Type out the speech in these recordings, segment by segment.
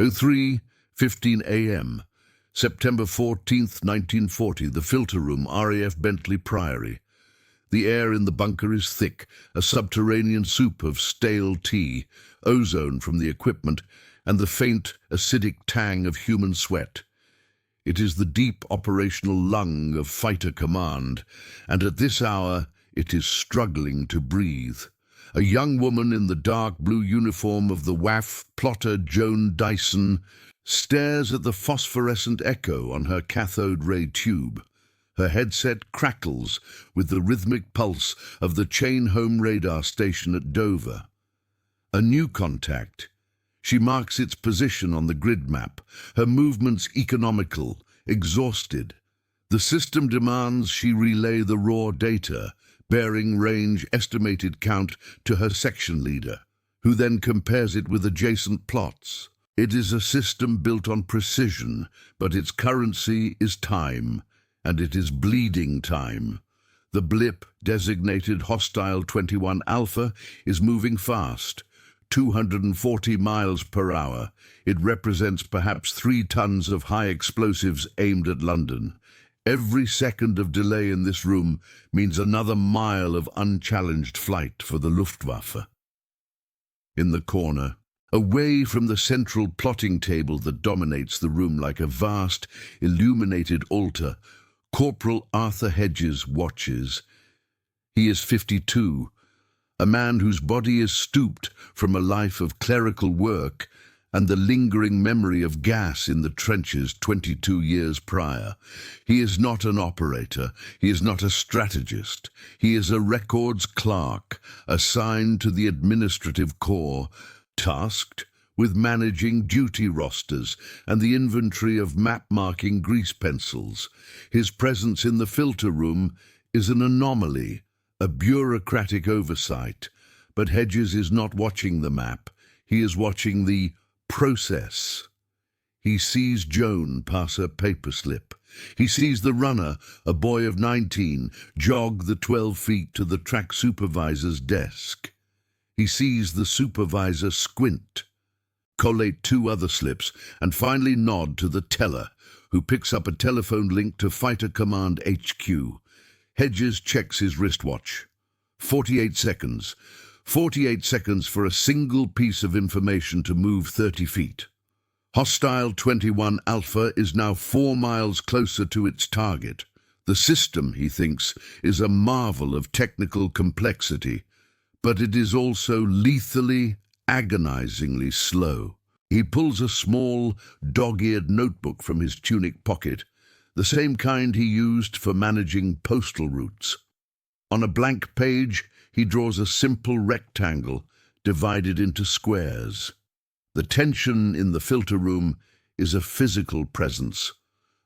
03:15 a.m., September 14th, 1940, the filter room, RAF Bentley Priory. The air in the bunker is thick, a subterranean soup of stale tea, ozone from the equipment, and the faint, acidic tang of human sweat. It is the deep operational lung of Fighter Command, and at this hour it is struggling to breathe. A young woman in the dark blue uniform of the WAF plotter, Joan Dyson, stares at the phosphorescent echo on her cathode ray tube. Her headset crackles with the rhythmic pulse of the chain home radar station at Dover. A new contact. She marks its position on the grid map, her movements economical, exhausted. The system demands she relay the raw data, bearing range estimated count, to her section leader, who then compares it with adjacent plots. It is a system built on precision, but its currency is time, and it is bleeding time. The blip, designated Hostile 21 Alpha, is moving fast, 240 miles per hour. It represents perhaps 3 tons of high explosives aimed at London. Every second of delay in this room means another mile of unchallenged flight for the Luftwaffe. In the corner, away from the central plotting table that dominates the room like a vast, illuminated altar, Corporal Arthur Hedges watches. He is 52, a man whose body is stooped from a life of clerical work and the lingering memory of gas in the trenches 22 years prior. He is not an operator, he is not a strategist, he is a records clerk assigned to the administrative corps, tasked with managing duty rosters and the inventory of map-marking grease pencils. His presence in the filter room is an anomaly, a bureaucratic oversight. But Hedges is not watching the map, he is watching the process. He sees Joan pass her paper slip. He sees the runner, a boy of 19, jog the 12 feet to the track supervisor's desk. He sees the supervisor squint, collate 2 other slips, and finally nod to the teller, who picks up a telephone link to Fighter Command HQ. Hedges checks his wristwatch. 48 seconds. 48 seconds for a single piece of information to move 30 feet. Hostile 21 Alpha is now 4 miles closer to its target. The system, he thinks, is a marvel of technical complexity, but it is also lethally, agonizingly slow. He pulls a small, dog-eared notebook from his tunic pocket, the same kind he used for managing postal routes. On a blank page, he draws a simple rectangle divided into squares. The tension in the filter room is a physical presence,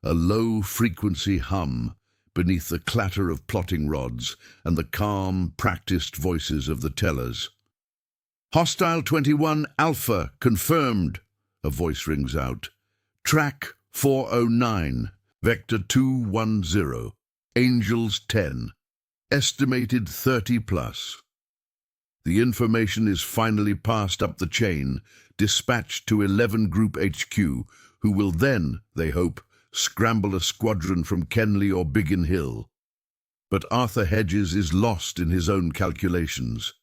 a low-frequency hum beneath the clatter of plotting rods and the calm, practiced voices of the tellers. Hostile 21 Alpha confirmed, a voice rings out. Track 409, Vector 210, Angels 10. Estimated 30 plus. The information is finally passed up the chain, dispatched to 11 Group HQ, who will then, they hope, scramble a squadron from Kenley or Biggin Hill. But Arthur Hedges is lost in his own calculations.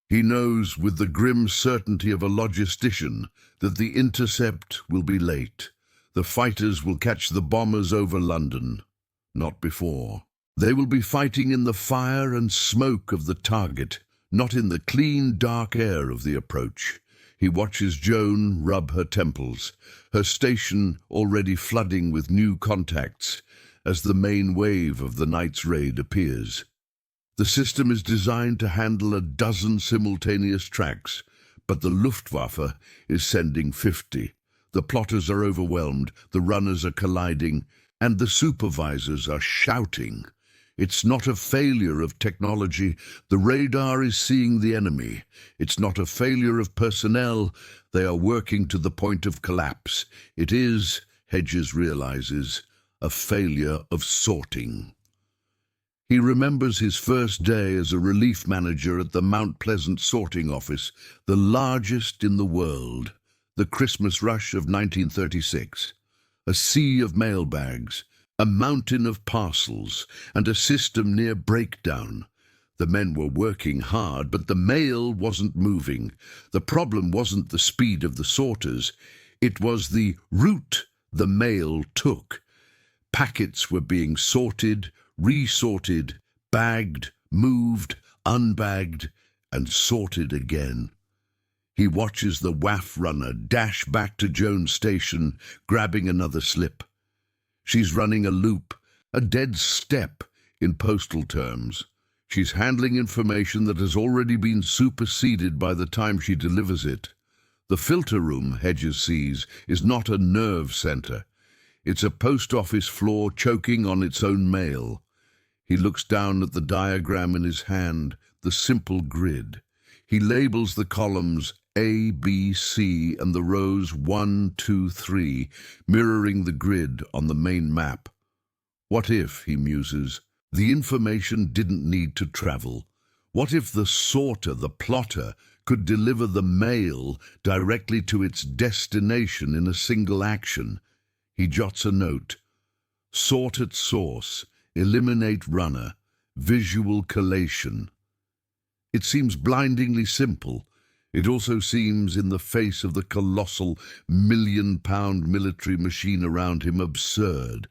He knows with the grim certainty of a logistician that the intercept will be late. The fighters will catch the bombers over London. Not before. They will be fighting in the fire and smoke of the target, not in the clean, dark air of the approach. He watches Joan rub her temples, her station already flooding with new contacts as the main wave of the night's raid appears. The system is designed to handle a dozen simultaneous tracks, but the Luftwaffe is sending 50. The plotters are overwhelmed, the runners are colliding, and the supervisors are shouting. It's not a failure of technology. The radar is seeing the enemy. It's not a failure of personnel. They are working to the point of collapse. It is, Hedges realizes, a failure of sorting. He remembers his first day as a relief manager at the Mount Pleasant sorting office, the largest in the world. The Christmas rush of 1936. A sea of mailbags, a mountain of parcels, and a system near breakdown. The men were working hard, but the mail wasn't moving. The problem wasn't the speed of the sorters. It was the route the mail took. Packets were being sorted, resorted, bagged, moved, unbagged, and sorted again. He watches the WAF runner dash back to Joan's station, grabbing another slip. She's running a loop, a dead step in postal terms. She's handling information that has already been superseded by the time she delivers it. The filter room, Hedges sees, is not a nerve center. It's a post office floor choking on its own mail. He looks down at the diagram in his hand, the simple grid. He labels the columns A, B, C and the rows 1, 2, 3, mirroring the grid on the main map. What if, he muses, the information didn't need to travel? What if the sorter, the plotter, could deliver the mail directly to its destination in a single action? He jots a note. Sort at source, eliminate runner, visual collation. It seems blindingly simple. It also seems, in the face of the colossal million-pound military machine around him, absurd.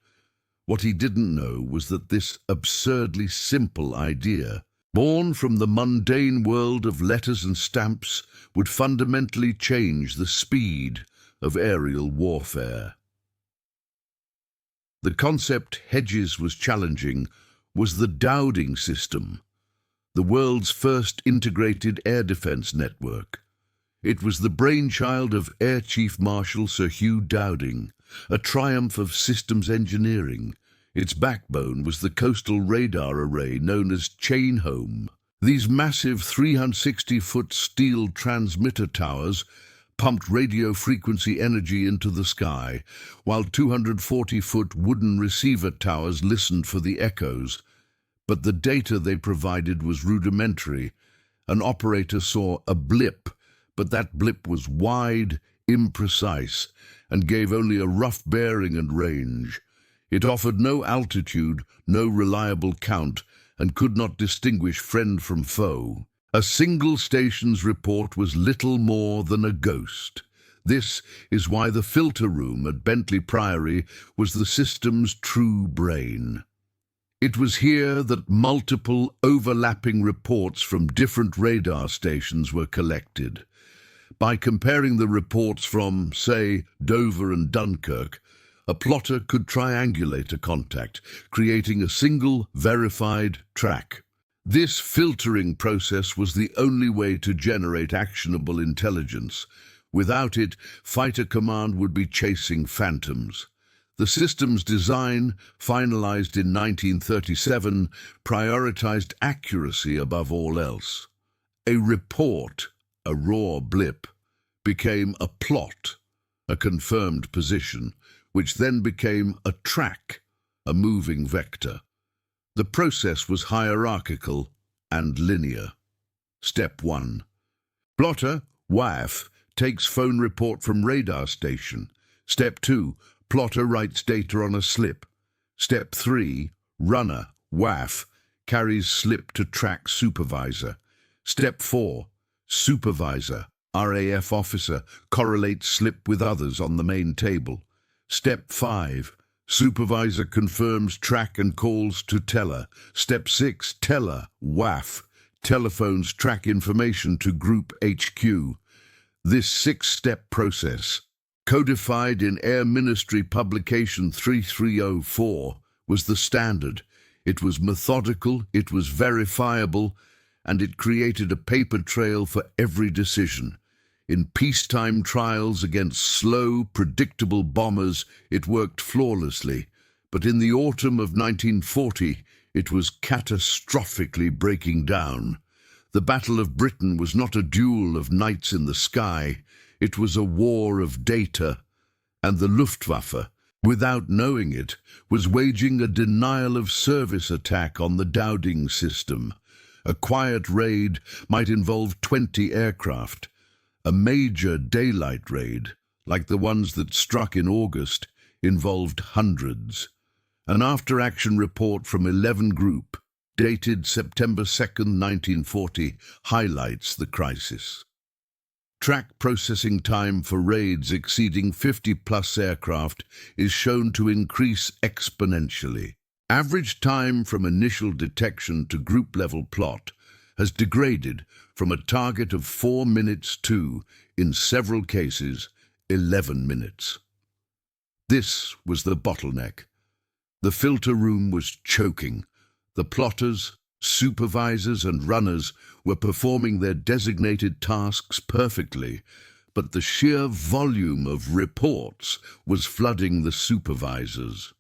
What he didn't know was that this absurdly simple idea, born from the mundane world of letters and stamps, would fundamentally change the speed of aerial warfare. The concept Hedges was challenging was the Dowding system, the world's first integrated air defense network. It was the brainchild of Air Chief Marshal Sir Hugh Dowding, a triumph of systems engineering. Its backbone was the coastal radar array known as Chain Home. These massive 360-foot steel transmitter towers pumped radio frequency energy into the sky, while 240-foot wooden receiver towers listened for the echoes. But the data they provided was rudimentary. An operator saw a blip, but that blip was wide, imprecise, and gave only a rough bearing and range. It offered no altitude, no reliable count, and could not distinguish friend from foe. A single station's report was little more than a ghost. This is why the filter room at Bentley Priory was the system's true brain. It was here that multiple overlapping reports from different radar stations were collected. By comparing the reports from, say, Dover and Dunkirk, a plotter could triangulate a contact, creating a single, verified track. This filtering process was the only way to generate actionable intelligence. Without it, Fighter Command would be chasing phantoms. The system's design, finalized in 1937, prioritized accuracy above all else. A report, a raw blip, became a plot, a confirmed position, which then became a track, a moving vector. The process was hierarchical and linear. Step 1. Plotter, WAF, takes phone report from radar station. Step 2. Plotter writes data on a slip. Step 3. Runner, WAF, carries slip to track supervisor. Step 4. Supervisor, RAF officer, correlates slip with others on the main table. Step 5. Supervisor confirms track and calls to teller. Step 6. Teller, WAF, telephones track information to Group HQ. This 6-step process, codified in Air Ministry Publication 3304, was the standard. It was methodical, it was verifiable, and it created a paper trail for every decision. In peacetime trials against slow, predictable bombers, it worked flawlessly. But in the autumn of 1940, it was catastrophically breaking down. The Battle of Britain was not a duel of knights in the sky. It was a war of data. And the Luftwaffe, without knowing it, was waging a denial-of-service attack on the Dowding system. A quiet raid might involve 20 aircraft. A major daylight raid like the ones that struck in August, involved hundreds. An after-action report from 11 Group, dated September 2nd, 1940, highlights the crisis. Track processing time for raids exceeding 50-plus aircraft is shown to increase exponentially. Average time from initial detection to group-level plot has degraded from a target of 4 minutes to, in several cases, 11 minutes. This was the bottleneck. The filter room was choking. The plotters, supervisors and runners were performing their designated tasks perfectly, but the sheer volume of reports was flooding the supervisors.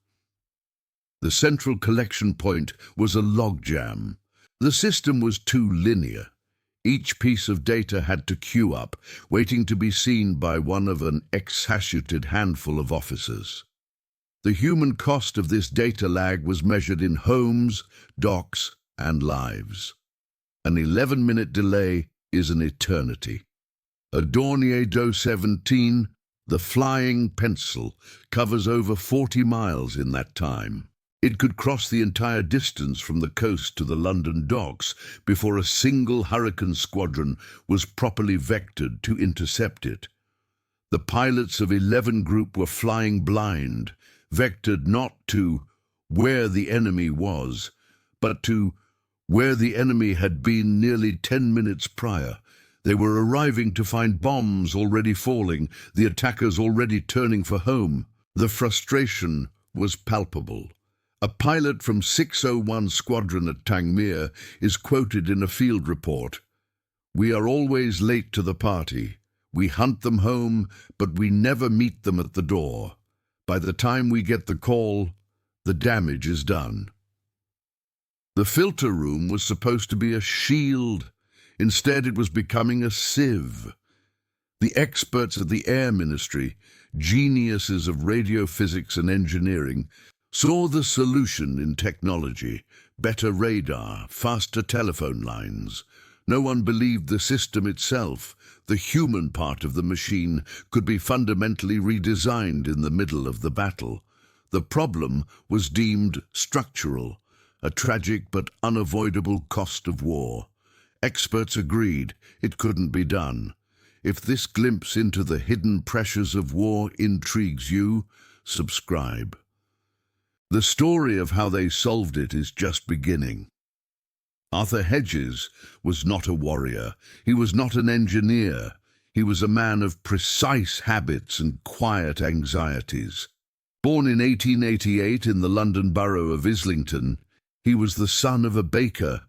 The central collection point was a logjam. The system was too linear. Each piece of data had to queue up, waiting to be seen by one of an exhausted handful of officers. The human cost of this data lag was measured in homes, docks, and lives. An 11-minute delay is an eternity. A Dornier DO 17, the flying pencil, covers over 40 miles in that time. It could cross the entire distance from the coast to the London docks before a single hurricane squadron was properly vectored to intercept it. The pilots of 11 Group were flying blind, vectored not to where the enemy was, but to where the enemy had been nearly 10 minutes prior. They were arriving to find bombs already falling, the attackers already turning for home. The frustration was palpable. A pilot from 601 Squadron at Tangmere is quoted in a field report. "We are always late to the party. We hunt them home, but we never meet them at the door. By the time we get the call, the damage is done." The filter room was supposed to be a shield. Instead, it was becoming a sieve. The experts at the Air Ministry, geniuses of radio physics and engineering, saw the solution in technology: better radar, faster telephone lines. No one believed the system itself, the human part of the machine, could be fundamentally redesigned in the middle of the battle. The problem was deemed structural, a tragic but unavoidable cost of war. Experts agreed it couldn't be done. If this glimpse into the hidden pressures of war intrigues you, subscribe. The story of how they solved it is just beginning. Arthur Hedges was not a warrior. He was not an engineer. He was a man of precise habits and quiet anxieties. Born in 1888 in the London borough of Islington, he was the son of a baker.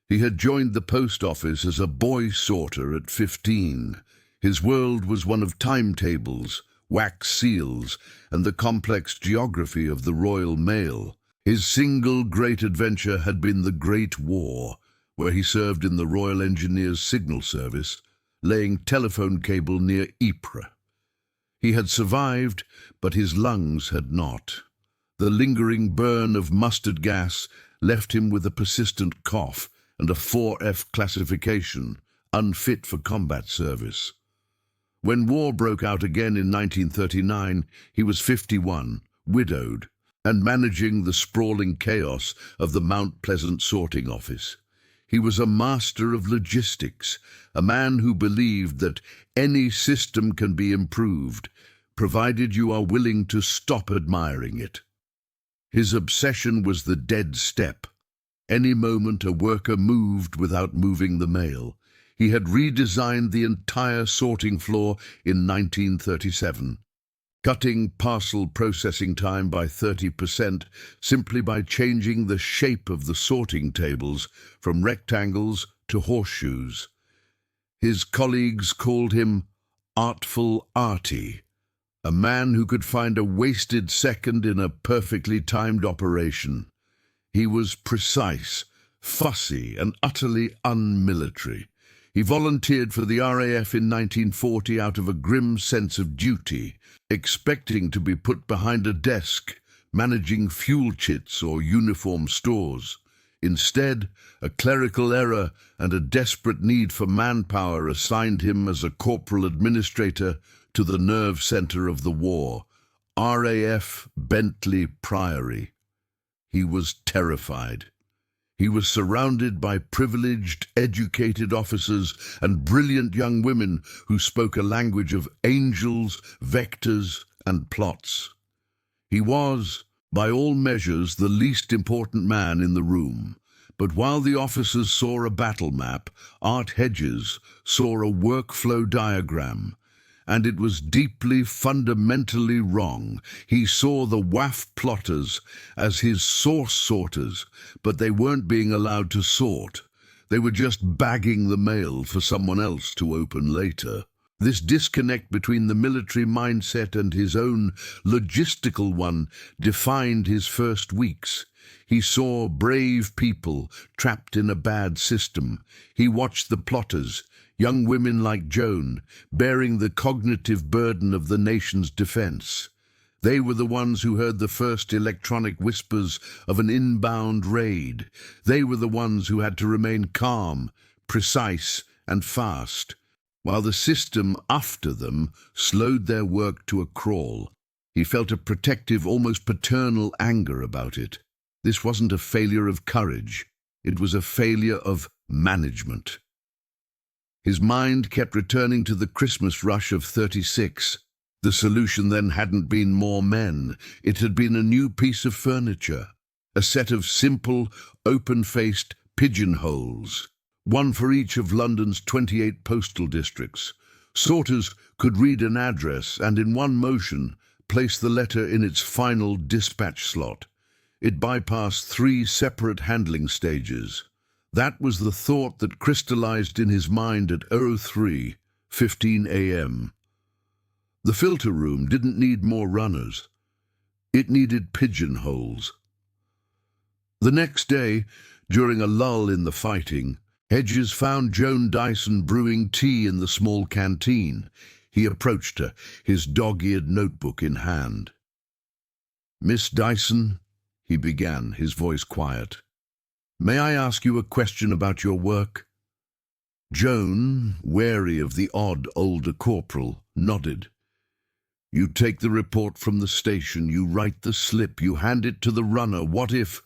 He had joined the post office as a boy sorter at 15. His world was one of timetables, wax seals, and the complex geography of the Royal Mail. His single great adventure had been the Great War, where he served in the Royal Engineers Signal Service, laying telephone cable near Ypres. He had survived, but his lungs had not. The lingering burn of mustard gas left him with a persistent cough and a 4F classification, unfit for combat service. When war broke out again in 1939, he was 51, widowed, and managing the sprawling chaos of the Mount Pleasant sorting office. He was a master of logistics, a man who believed that any system can be improved, provided you are willing to stop admiring it. His obsession was the dead step. Any moment a worker moved without moving the mail. He had redesigned the entire sorting floor in 1937, cutting parcel processing time by 30% simply by changing the shape of the sorting tables from rectangles to horseshoes. His colleagues called him Artful Artie, a man who could find a wasted second in a perfectly timed operation. He was precise, fussy, and utterly unmilitary. He volunteered for the RAF in 1940 out of a grim sense of duty, expecting to be put behind a desk, managing fuel chits or uniform stores. Instead, a clerical error and a desperate need for manpower assigned him as a corporal administrator to the nerve center of the war, RAF Bentley Priory. He was terrified. He was surrounded by privileged, educated officers and brilliant young women who spoke a language of angels, vectors, and plots. He was, by all measures, the least important man in the room. But while the officers saw a battle map, Art Hedges saw a workflow diagram, and it was deeply, fundamentally wrong. He saw the WAF plotters as his source sorters, but they weren't being allowed to sort. They were just bagging the mail for someone else to open later. This disconnect between the military mindset and his own logistical one defined his first weeks. He saw brave people trapped in a bad system. He watched the plotters, young women like Joan, bearing the cognitive burden of the nation's defense. They were the ones who heard the first electronic whispers of an inbound raid. They were the ones who had to remain calm, precise, and fast, while the system after them slowed their work to a crawl. He felt a protective, almost paternal anger about it. This wasn't a failure of courage. It was a failure of management. His mind kept returning to the Christmas rush of '36. The solution then hadn't been more men. It had been a new piece of furniture, a set of simple, open-faced pigeonholes, one for each of London's 28 postal districts. Sorters could read an address and in one motion place the letter in its final dispatch slot. It bypassed 3 separate handling stages. That was the thought that crystallized in his mind at 03:15 a.m. The filter room didn't need more runners. It needed pigeonholes. The next day, during a lull in the fighting, Hedges found Joan Dyson brewing tea in the small canteen. He approached her, his dog-eared notebook in hand. "Miss Dyson," he began, his voice quiet, "may I ask you a question about your work?" Joan, wary of the odd older corporal, nodded. "You take the report from the station, you write the slip, you hand it to the runner. What if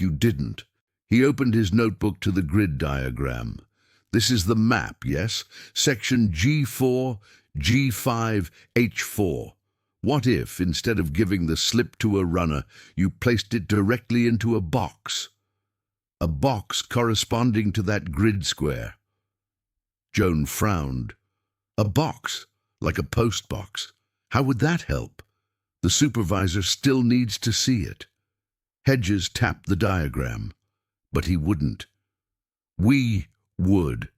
you didn't?" He opened his notebook to the grid diagram. "This is the map, yes? Section G4, G5, H4. What if, instead of giving the slip to a runner, you placed it directly into a box? A box corresponding to that grid square." Joan frowned. "A box? Like a post box? How would that help? The supervisor still needs to see it." Hedges tapped the diagram, but he wouldn't. "We would.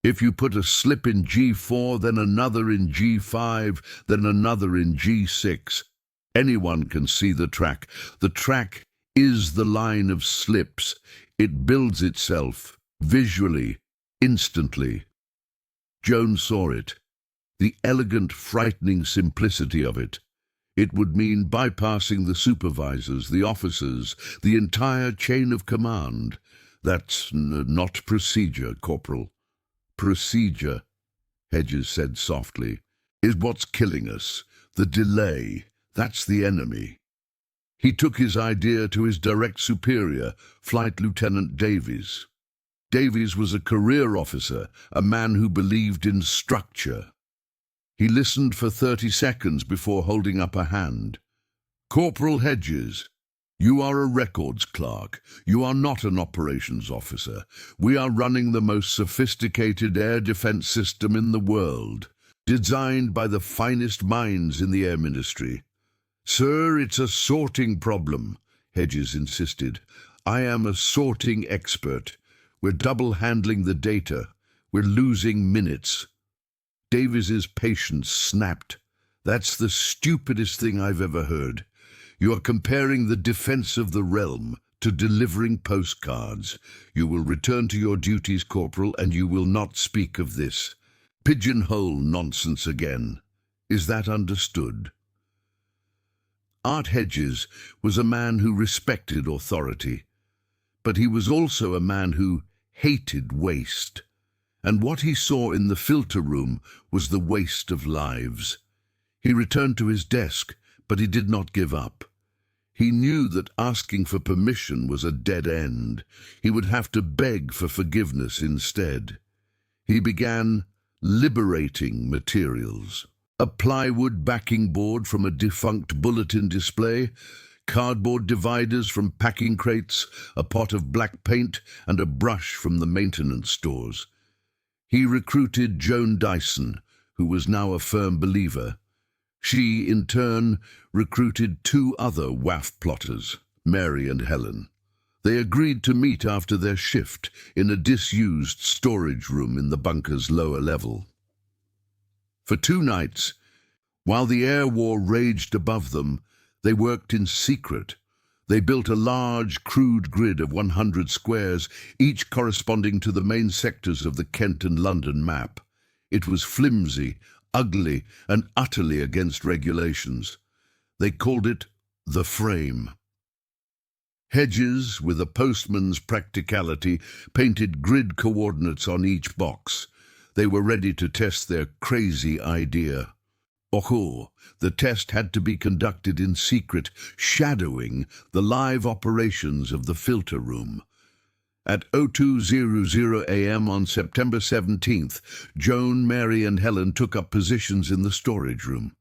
If you put a slip in G4, then another in G5, then another in G6, anyone can see the track. The track is the line of slips. It builds itself, visually, instantly." Joan saw it. The elegant, frightening simplicity of it. It would mean bypassing the supervisors, the officers, the entire chain of command. "That's not procedure, Corporal." "Procedure," Hedges said softly, "is what's killing us. The delay, that's the enemy." He took his idea to his direct superior, Flight Lieutenant Davies. Davies was a career officer, a man who believed in structure. He listened for 30 seconds before holding up a hand. "Corporal Hedges, you are a records clerk. You are not an operations officer. We are running the most sophisticated air defense system in the world, designed by the finest minds in the air ministry." "Sir, it's a sorting problem," Hedges insisted. "I am a sorting expert. We're double-handling the data. We're losing minutes." Davies's patience snapped. "That's the stupidest thing I've ever heard. You are comparing the defense of the realm to delivering postcards. You will return to your duties, Corporal, and you will not speak of this. Pigeonhole nonsense again. Is that understood?" Art Hedges was a man who respected authority, but he was also a man who hated waste. and what he saw in the filter room was the waste of lives. He returned to his desk, but he did not give up. He knew that asking for permission was a dead end. He would have to beg for forgiveness instead. He began liberating materials. A plywood backing board from a defunct bulletin display, cardboard dividers from packing crates, a pot of black paint, and a brush from the maintenance stores. He recruited Joan Dyson, who was now a firm believer. She, in turn, recruited two other WAF plotters, Mary and Helen. They agreed to meet after their shift in a disused storage room in the bunker's lower level. For 2 nights, while the air war raged above them, they worked in secret. They built a large, crude grid of 100 squares, each corresponding to the main sectors of the Kent and London map. It was flimsy, ugly, and utterly against regulations. They called it the frame. Hedges, with a postman's practicality, painted grid coordinates on each box. They were ready to test their crazy idea. Oh, the test had to be conducted in secret, shadowing the live operations of the filter room. At 02:00 a.m. on September 17th, Joan, Mary, and Helen took up positions in the storage room.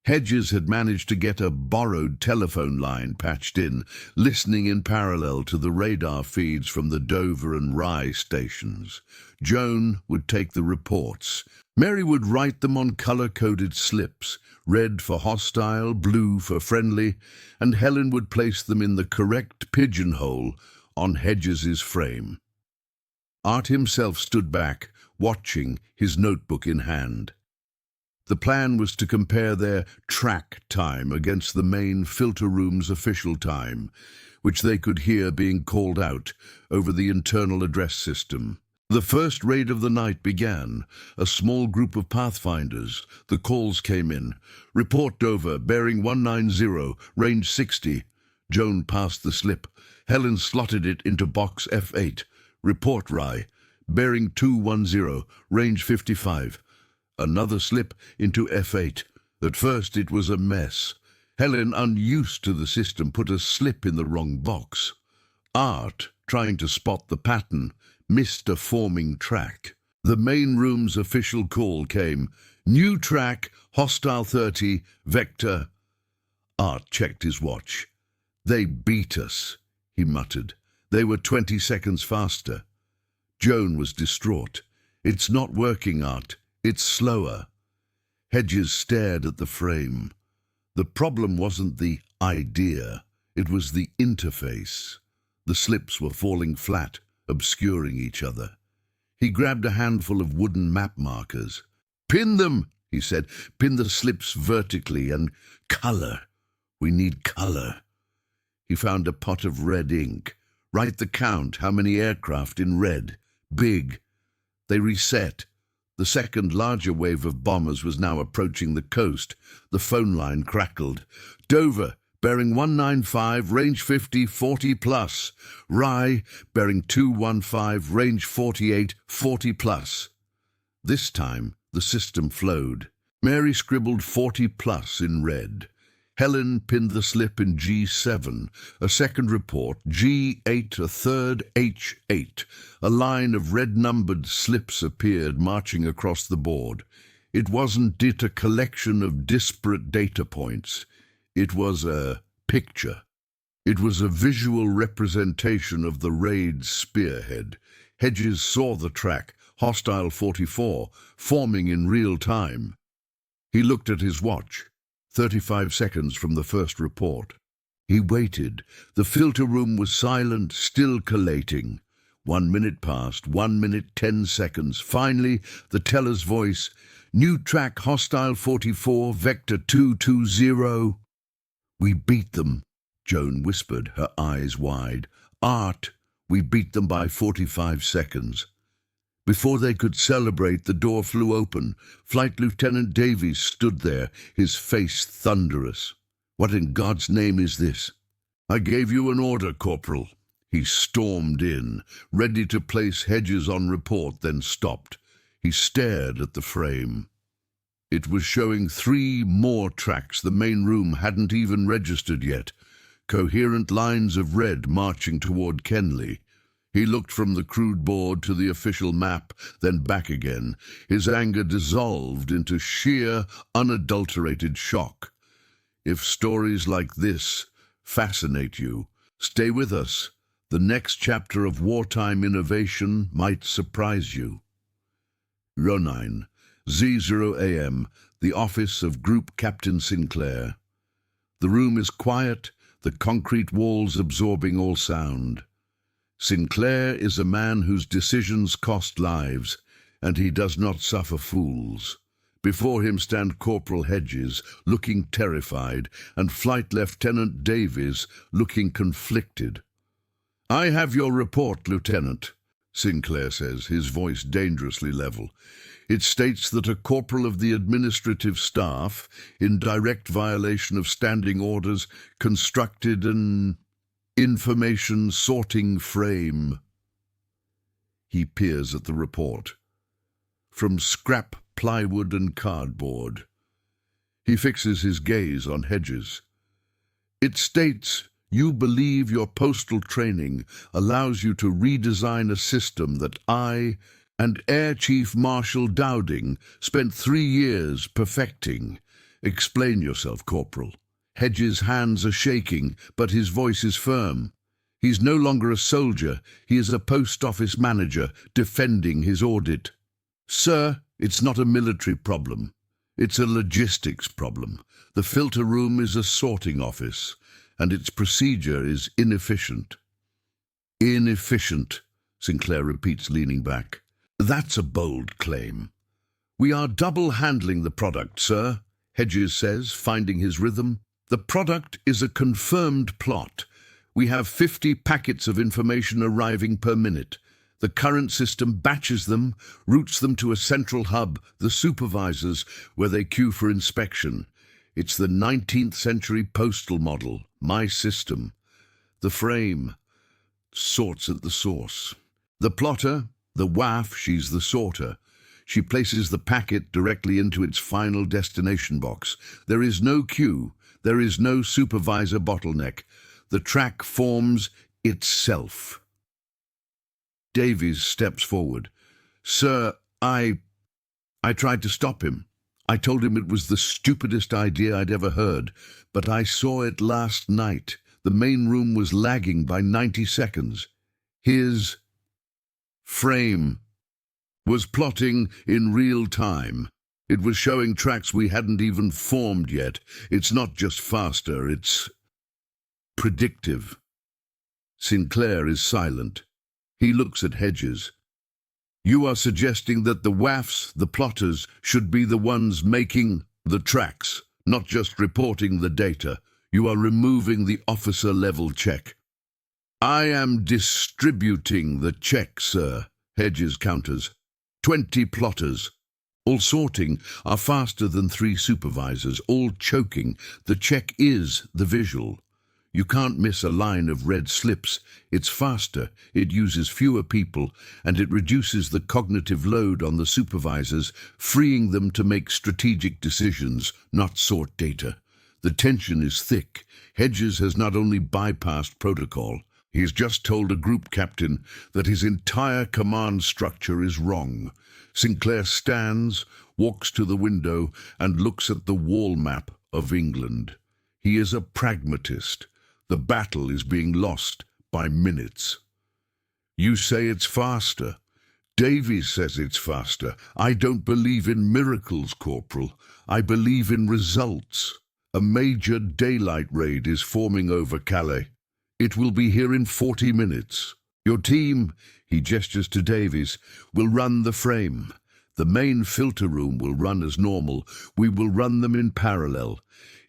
Hedges had managed to get a borrowed telephone line patched in, listening in parallel to the radar feeds from the Dover and Rye stations. Joan would take the reports. Mary would write them on color-coded slips, red for hostile, blue for friendly, and Helen would place them in the correct pigeonhole on Hedges's frame. Art himself stood back, watching, his notebook in hand. The plan was to compare their track time against the main filter room's official time, which they could hear being called out over the internal address system. The first raid of the night began. A small group of pathfinders. The calls came in. Report Dover, bearing 190, range 60. Joan passed the slip. Helen slotted it into box F8. Report Rye, bearing 210, range 55. Another slip into F8. At first it was a mess. Helen, unused to the system, put a slip in the wrong box. Art, trying to spot the pattern, missed a forming track. The main room's official call came. New track, hostile 30, vector. Art checked his watch. They beat us, he muttered. They were 20 seconds faster. Joan was distraught. It's not working, Art. It's slower. Hedges stared at the frame. The problem wasn't the idea. It was the interface. The slips were falling flat, obscuring each other. He grabbed a handful of wooden map markers. Pin them, he said. Pin the slips vertically and color. We need color. He found a pot of red ink. Write the count, how many aircraft in red. Big. They reset. The second larger wave of bombers was now approaching the coast. The phone line crackled. Dover, bearing 195, range 50, 40 plus. Rye, bearing 215, range 48, 40 plus. This time, the system flowed. Mary scribbled 40 plus in red. Helen pinned the slip in G7, a second report, G8, a third, H8. A line of red-numbered slips appeared, marching across the board. It wasn't a collection of disparate data points. It was a picture. It was a visual representation of the raid's spearhead. Hedges saw the track, hostile 44, forming in real time. He looked at his watch. 35 seconds from the first report. He waited. The filter room was silent, still collating. 1 minute passed, 1 minute, 10 seconds. Finally, the teller's voice. New track, hostile 44, vector 220. We beat them, Joan whispered, her eyes wide. Art, we beat them by 45 seconds. Before they could celebrate, the door flew open. Flight Lieutenant Davies stood there, his face thunderous. What in God's name is this? I gave you an order, Corporal. He stormed in, ready to place Hedges on report, then stopped. He stared at the frame. It was showing 3 more tracks the main room hadn't even registered yet, coherent lines of red marching toward Kenley. He looked from the crude board to the official map, then back again. His anger dissolved into sheer, unadulterated shock. If stories like this fascinate you, stay with us. The next chapter of wartime innovation might surprise you. Ronine, Z0 AM, the office of Group Captain Sinclair. The room is quiet, the concrete walls absorbing all sound. Sinclair is a man whose decisions cost lives, and he does not suffer fools. Before him stand Corporal Hedges, looking terrified, and Flight Lieutenant Davies, looking conflicted. "I have your report, Lieutenant," Sinclair says, his voice dangerously level. "It states that a corporal of the administrative staff, in direct violation of standing orders, constructed an information sorting frame." He peers at the report. From scrap plywood and cardboard. He fixes his gaze on Hedges. "It states you believe your postal training allows you to redesign a system that I and Air Chief Marshal Dowding spent 3 years perfecting. Explain yourself, Corporal." Hedges' hands are shaking, but his voice is firm. He's no longer a soldier, he is a post office manager defending his audit. "Sir, it's not a military problem. It's a logistics problem. The filter room is a sorting office, and its procedure is inefficient." "Inefficient," Sinclair repeats, leaning back. "That's a bold claim." "We are double-handling the product, sir," Hedges says, finding his rhythm. "The product is a confirmed plot. We have 50 packets of information arriving per minute. The current system batches them, routes them to a central hub, the supervisors, where they queue for inspection. It's the 19th century postal model, my system. The frame sorts at the source. The plotter, the WAF, she's the sorter. She places the packet directly into its final destination box. There is no queue. There is no supervisor bottleneck. The track forms itself. Davies steps forward. "Sir, I tried to stop him. I told him it was the stupidest idea I'd ever heard, but I saw it last night. The main room was lagging by 90 seconds. His frame was plotting in real time. It was showing tracks we hadn't even formed yet. It's not just faster, it's predictive." Sinclair is silent. He looks at Hedges. "You are suggesting that the WAFs, the plotters, should be the ones making the tracks, not just reporting the data. You are removing the officer-level check." "I am distributing the check, sir," Hedges counters. 20 plotters, all sorting, are faster than 3 supervisors, all choking. The check is the visual. You can't miss a line of red slips. It's faster, it uses fewer people, and it reduces the cognitive load on the supervisors, freeing them to make strategic decisions, not sort data. The tension is thick. Hedges has not only bypassed protocol, he's just told a group captain that his entire command structure is wrong. Sinclair stands, walks to the window, and looks at the wall map of England. He is a pragmatist. The battle is being lost by minutes. "You say it's faster. Davies says it's faster. I don't believe in miracles, Corporal. I believe in results. A major daylight raid is forming over Calais. It will be here in 40 minutes. Your team," he gestures to Davies, "will run the frame. The main filter room will run as normal. We will run them in parallel.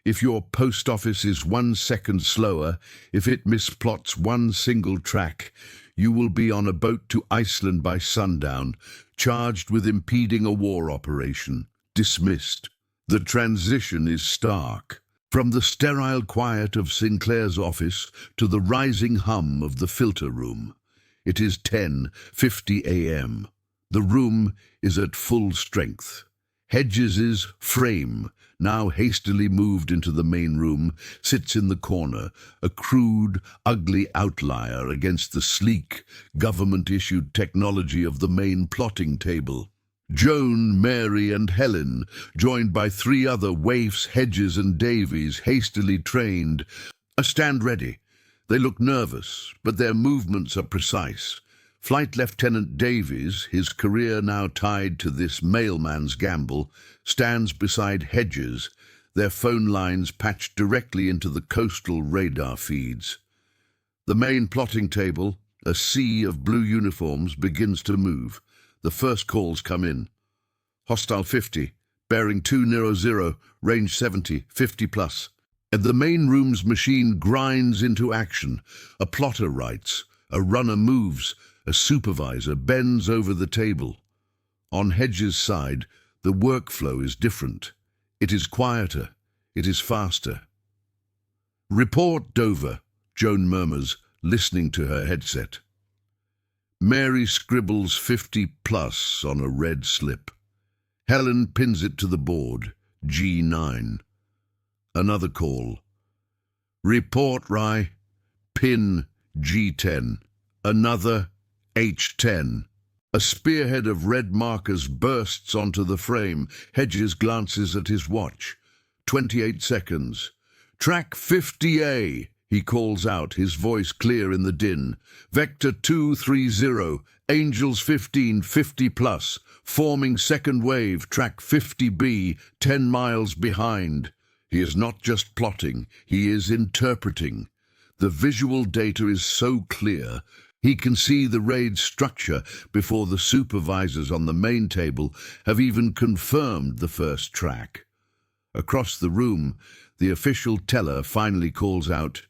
If your post office is 1 second slower, if it misplots one single track, you will be on a boat to Iceland by sundown, charged with impeding a war operation. Dismissed." The transition is stark. From the sterile quiet of Sinclair's office to the rising hum of the filter room. It is 10:50 a.m. The room is at full strength. Hedges's frame, now hastily moved into the main room, sits in the corner, a crude, ugly outlier against the sleek, government-issued technology of the main plotting table. Joan, Mary, and Helen, joined by three other waifs, Hedges and Davies, hastily trained, stand ready. They look nervous, but their movements are precise. Flight Lieutenant Davies, his career now tied to this mailman's gamble, stands beside Hedges, their phone lines patched directly into the coastal radar feeds. The main plotting table, a sea of blue uniforms, begins to move. The first calls come in. Hostile 50, bearing 200, range 70, 50 plus. And the main room's machine grinds into action. A plotter writes, a runner moves, a supervisor bends over the table. On Hedges' side, the workflow is different. It is quieter. It is faster. "Report, Dover," Joan murmurs, listening to her headset. Mary scribbles 50 plus on a red slip. Helen pins it to the board, G9. Another call. "Report, Rye." Pin, G10. Another, H10. A spearhead of red markers bursts onto the frame. Hedges glances at his watch. 28 seconds. "Track 50A," he calls out, his voice clear in the din. "Vector 230, Angels 15, 50 plus, forming second wave, track 50B, 10 miles behind." He is not just plotting, he is interpreting. The visual data is so clear, he can see the raid structure before the supervisors on the main table have even confirmed the first track. Across the room, the official teller finally calls out,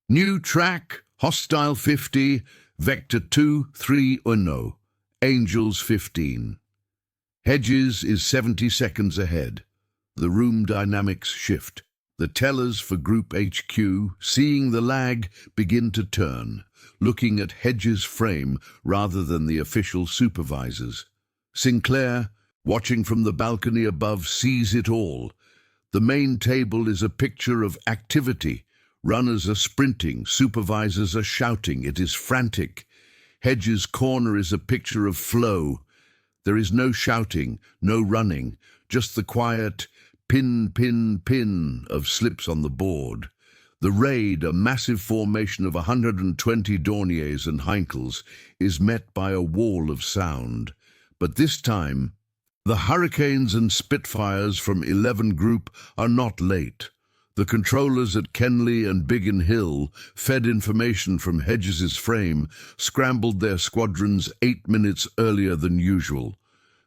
"New track, Hostile 50, Vector 230, Angels 15. Hedges is 70 seconds ahead. The room dynamics shift. The tellers for Group HQ, seeing the lag, begin to turn, looking at Hedges' frame rather than the official supervisors. Sinclair, watching from the balcony above, sees it all. The main table is a picture of activity. Runners are sprinting, supervisors are shouting. It is frantic. Hedges' corner is a picture of flow. There is no shouting, no running, just the quiet pin, pin, pin of slips on the board. The raid, a massive formation of 120 Dorniers and Heinkels, is met by a wall of sound. But this time, the Hurricanes and Spitfires from 11 Group are not late. The controllers at Kenley and Biggin Hill, fed information from Hedges' frame, scrambled their squadrons 8 minutes earlier than usual.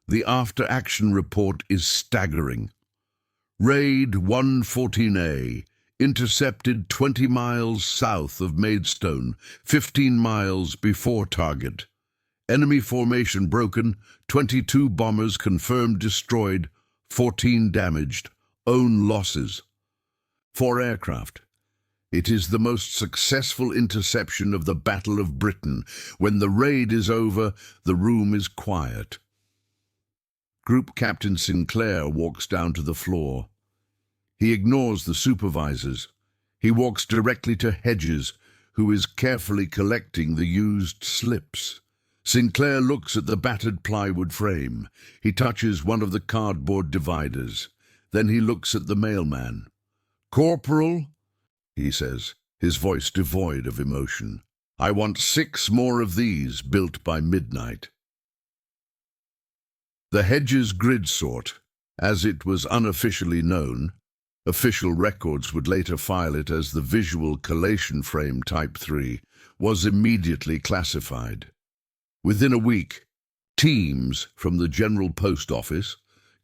The after-action report is staggering. Raid 114A, intercepted 20 miles south of Maidstone, 15 miles before target. Enemy formation broken, 22 bombers confirmed destroyed, 14 damaged, own losses. 4 aircraft. It is the most successful interception of the Battle of Britain. When the raid is over, the room is quiet. Group Captain Sinclair walks down to the floor. He ignores the supervisors. He walks directly to Hedges, who is carefully collecting the used slips. Sinclair looks at the battered plywood frame. He touches one of the cardboard dividers. Then he looks at the mailman. "Corporal," he says, his voice devoid of emotion, "I want 6 more of these built by midnight." The Hedges grid sort, as it was unofficially known, official records would later file it as the Visual Collation Frame Type 3, was immediately classified. Within a week, teams from the General Post Office,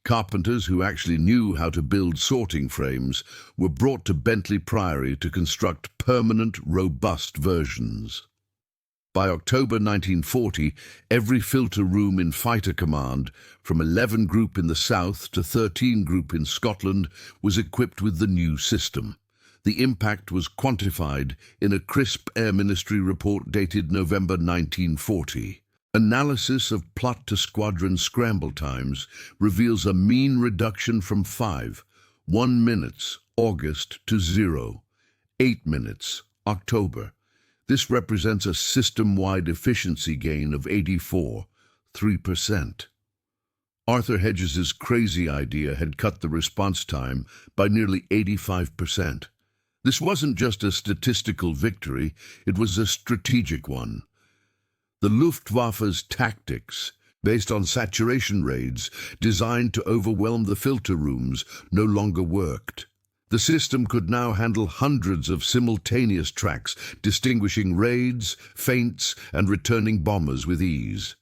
carpenters who actually knew how to build sorting frames, were brought to Bentley Priory to construct permanent, robust versions. By October 1940, every filter room in Fighter Command, from 11 Group in the south to 13 Group in Scotland, was equipped with the new system. The impact was quantified in a crisp Air Ministry report dated November 1940. Analysis of plot to squadron scramble times reveals a mean reduction from 1 minutes, August, to 8 minutes, October. This represents a system-wide efficiency gain of 84.3%. Arthur Hedges's crazy idea had cut the response time by nearly 85%. This wasn't just a statistical victory, it was a strategic one. The Luftwaffe's tactics, based on saturation raids designed to overwhelm the filter rooms, no longer worked. The system could now handle hundreds of simultaneous tracks, distinguishing raids, feints, and returning bombers with ease.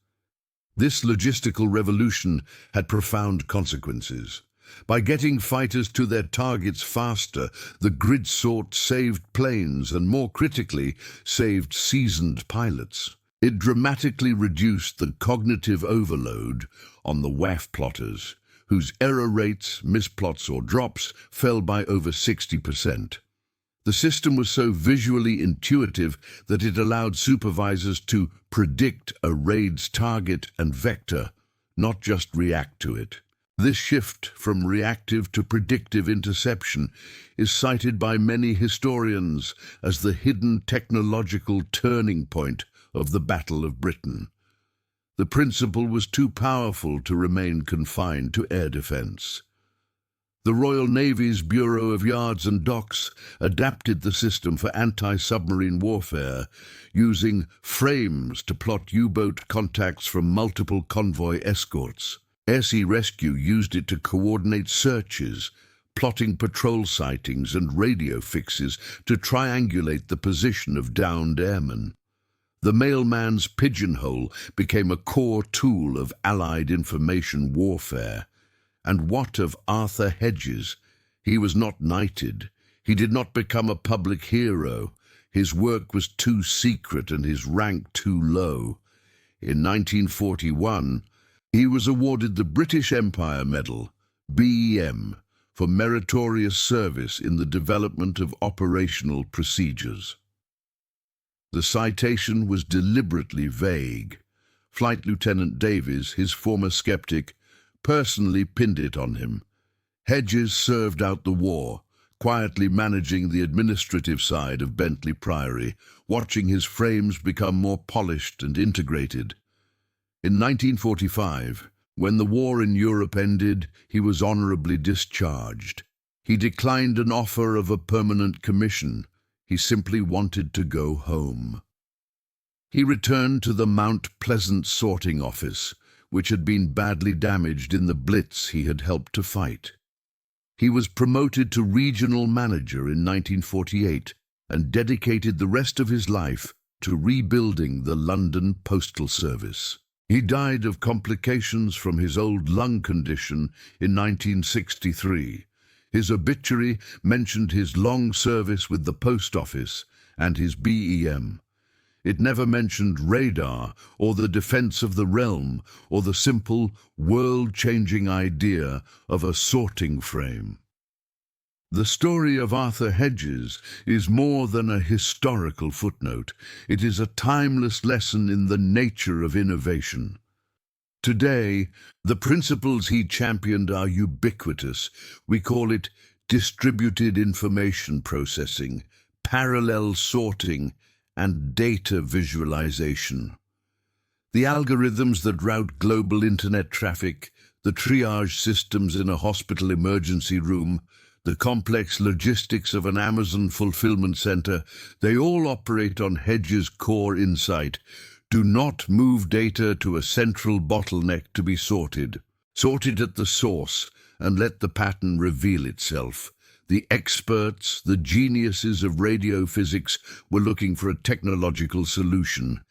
This logistical revolution had profound consequences. By getting fighters to their targets faster, the grid sort saved planes and, more critically, saved seasoned pilots. It dramatically reduced the cognitive overload on the WAF plotters, whose error rates, misplots or drops fell by over 60%. The system was so visually intuitive that it allowed supervisors to predict a raid's target and vector, not just react to it. This shift from reactive to predictive interception is cited by many historians as the hidden technological turning point of the Battle of Britain. The principle was too powerful to remain confined to air defense. The Royal Navy's Bureau of Yards and Docks adapted the system for anti-submarine warfare, using frames to plot U-boat contacts from multiple convoy escorts. Air Sea Rescue used it to coordinate searches, plotting patrol sightings and radio fixes to triangulate the position of downed airmen. The Mailman's pigeonhole became a core tool of Allied information warfare. And what of Arthur Hedges? He was not knighted. He did not become a public hero. His work was too secret and his rank too low. In 1941, he was awarded the British Empire Medal, BEM, for meritorious service in the development of operational procedures. The citation was deliberately vague. Flight Lieutenant Davies, his former skeptic, personally pinned it on him. Hedges served out the war, quietly managing the administrative side of Bentley Priory, watching his frames become more polished and integrated. In 1945, when the war in Europe ended, he was honorably discharged. He declined an offer of a permanent commission. He simply wanted to go home. He returned to the Mount Pleasant sorting office, which had been badly damaged in the Blitz he had helped to fight. He was promoted to regional manager in 1948 and dedicated the rest of his life to rebuilding the London Postal Service. He died of complications from his old lung condition in 1963. His obituary mentioned his long service with the post office and his BEM. It never mentioned radar or the defense of the realm or the simple, world-changing idea of a sorting frame. The story of Arthur Hedges is more than a historical footnote. It is a timeless lesson in the nature of innovation. Today, the principles he championed are ubiquitous. We call it distributed information processing, parallel sorting, and data visualization. The algorithms that route global internet traffic, the triage systems in a hospital emergency room, the complex logistics of an Amazon fulfillment center, they all operate on Hedges' core insight. Do not move data to a central bottleneck to be sorted. Sort it at the source and let the pattern reveal itself. The experts, the geniuses of radio physics, were looking for a technological solution.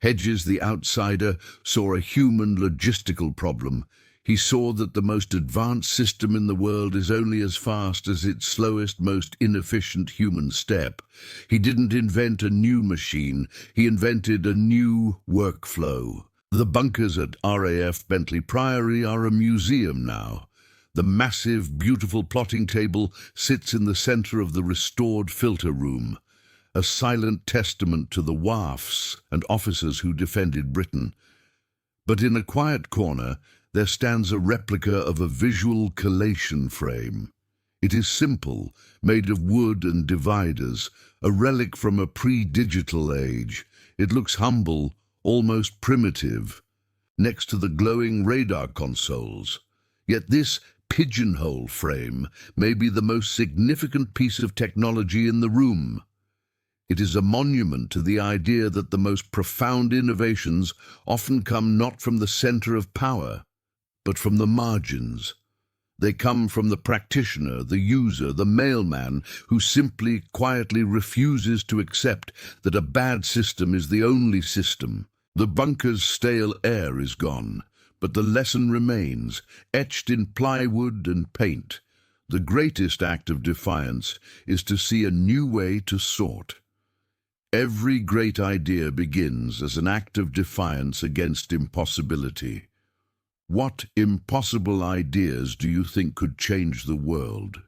Hedges, the outsider, saw a human logistical problem. He saw that the most advanced system in the world is only as fast as its slowest, most inefficient human step. He didn't invent a new machine, he invented a new workflow. The bunkers at RAF Bentley Priory are a museum now. The massive, beautiful plotting table sits in the center of the restored filter room, a silent testament to the WAFs and officers who defended Britain. But in a quiet corner, there stands a replica of a visual collation frame. It is simple, made of wood and dividers, a relic from a pre-digital age. It looks humble, almost primitive, next to the glowing radar consoles. Yet this pigeonhole frame may be the most significant piece of technology in the room. It is a monument to the idea that the most profound innovations often come not from the center of power, but from the margins. They come from the practitioner, the user, the mailman, who simply, quietly refuses to accept that a bad system is the only system. The bunker's stale air is gone, but the lesson remains, etched in plywood and paint. The greatest act of defiance is to see a new way to sort. Every great idea begins as an act of defiance against impossibility. What impossible ideas do you think could change the world?